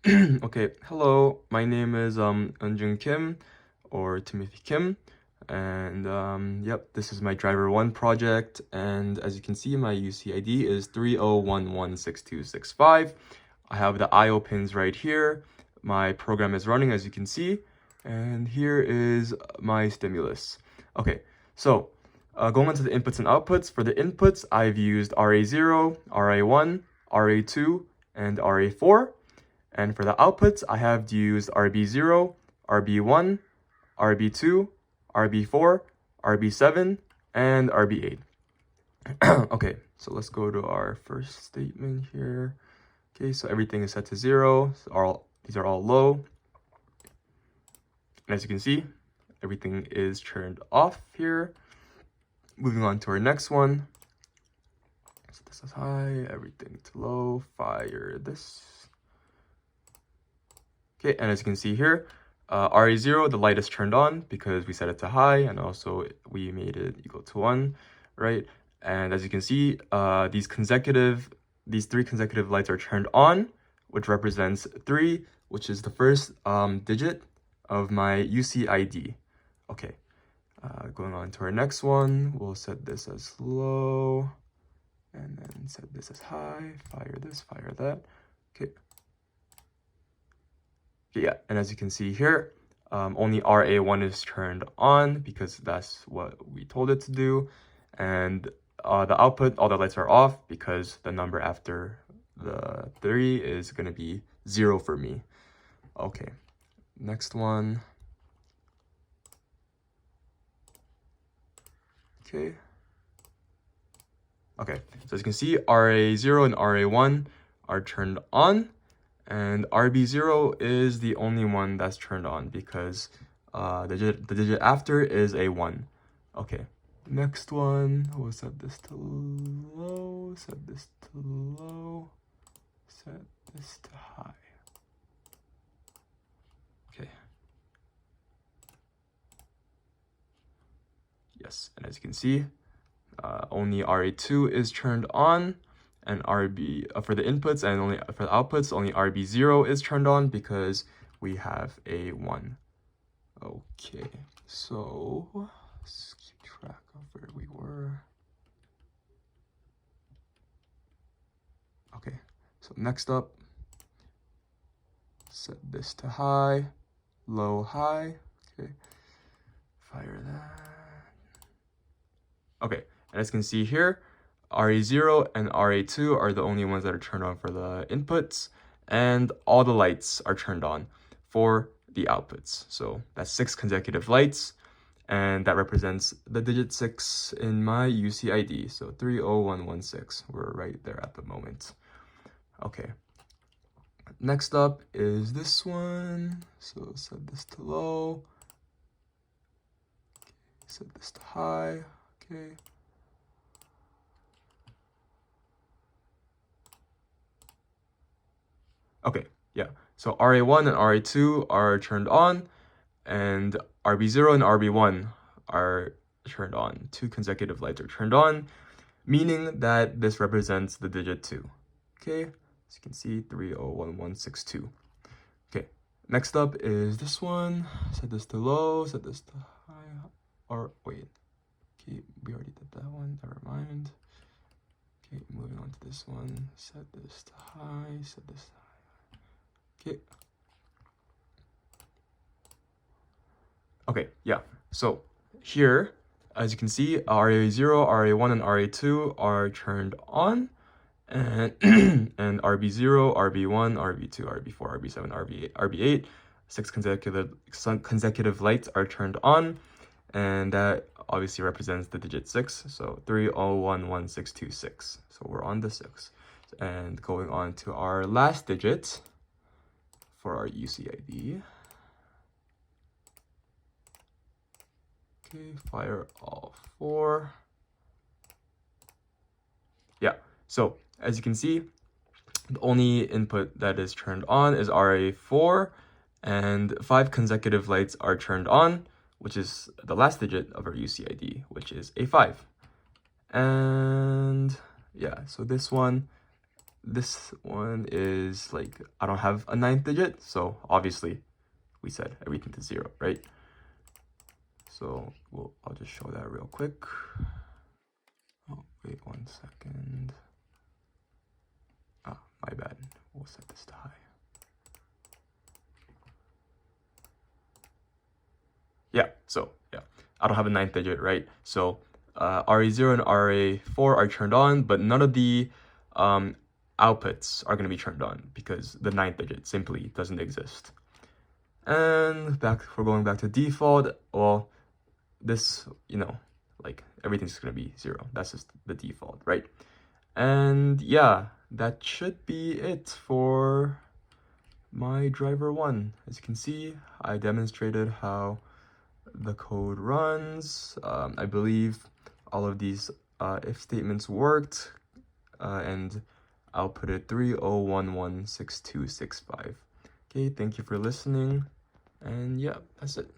Okay, hello, my name is Eunjung Kim or Timothy Kim, and yep, this is my driver 1 project, and as you can see, my UCID is 30116265. I have the IO pins right here. My program is running, as you can see, and here is my stimulus. Okay, so going on to the inputs and outputs. For the inputs, I've used RA0, RA1, RA2, and RA4. And for the outputs, I have used RB0, RB1, RB2, RB4, RB7, and RB8. Okay, so let's go to our first statement here. Okay, so everything is set to 0. So these are all low. And as you can see, everything is turned off here. Moving on to our next one. So this is high, everything to low, fire this. Okay, and as you can see here, RA0, the light is turned on because we set it to high, and also we made it equal to 1, right? And as you can see, these three consecutive lights are turned on, which represents 3, which is the first digit of my UCID. Okay, going on to our next one, we'll set this as low, and then set this as high, fire this, fire that. Okay. Yeah, and as you can see here, only RA1 is turned on because that's what we told it to do. And the output, all the lights are off because the number after the 3 is going to be 0 for me. Okay, next one. Okay. Okay, so as you can see, RA0 and RA1 are turned on. And RB0 is the only one that's turned on because the digit after is a 1. Okay, next one, we'll set this to low, set this to low, set this to high. Okay. Yes, and as you can see, only RA2 is turned on. And RB for the inputs, and only for the outputs, only RB0 is turned on because we have a 1. Okay, so let's keep track of where we were. Okay, so next up, set this to high, low, high. Okay, fire that. Okay, and as you can see here, RA0 and RA2 are the only ones that are turned on for the inputs, and all the lights are turned on for the outputs. So that's 6 consecutive lights, and that represents the digit 6 in my UCID. So 30116, we're right there at the moment. Okay. Next up is this one. So set this to low. Okay. Set this to high. Okay. Okay, yeah. So RA1 and RA2 are turned on, and RB0 and RB1 are turned on. 2 consecutive lights are turned on, meaning that this represents the digit 2. Okay, as you can see, 301162. Okay, next up is this one. Set this to low, set this to high, or wait. Okay, we already did that one, never mind. Okay, moving on to this one. Set this to high, set this to high. Okay. Okay, yeah. So here, as you can see, RA0, RA1, and RA2 are turned on, and and RB0, RB1, RB2, RB4, RB7, RB8, 6 consecutive lights are turned on, and that obviously represents the digit 6. So 301162.6. So we're on the 6, and going on to our last digit for our UCID. Okay, fire all 4. Yeah, so as you can see, the only input that is turned on is RA4, and 5 consecutive lights are turned on, which is the last digit of our UCID, which is a 5. And yeah, so this one, this one is like, I don't have a 9th digit, so obviously we set everything to 0, right? So I'll just show that real quick. Oh, wait 1 second. Ah, my bad. We'll set this to high. Yeah, so yeah, I don't have a 9th digit, right? So RA0 and RA4 are turned on, but none of the outputs are going to be turned on because the 9th digit simply doesn't exist. And we're going back to default. Well, this, you know, like everything's going to be 0. That's just the default, right? And yeah, that should be it for my driver 1. As you can see, I demonstrated how the code runs. I believe all of these if statements worked, and outputted 30116265. Okay, thank you for listening, and yeah, that's it.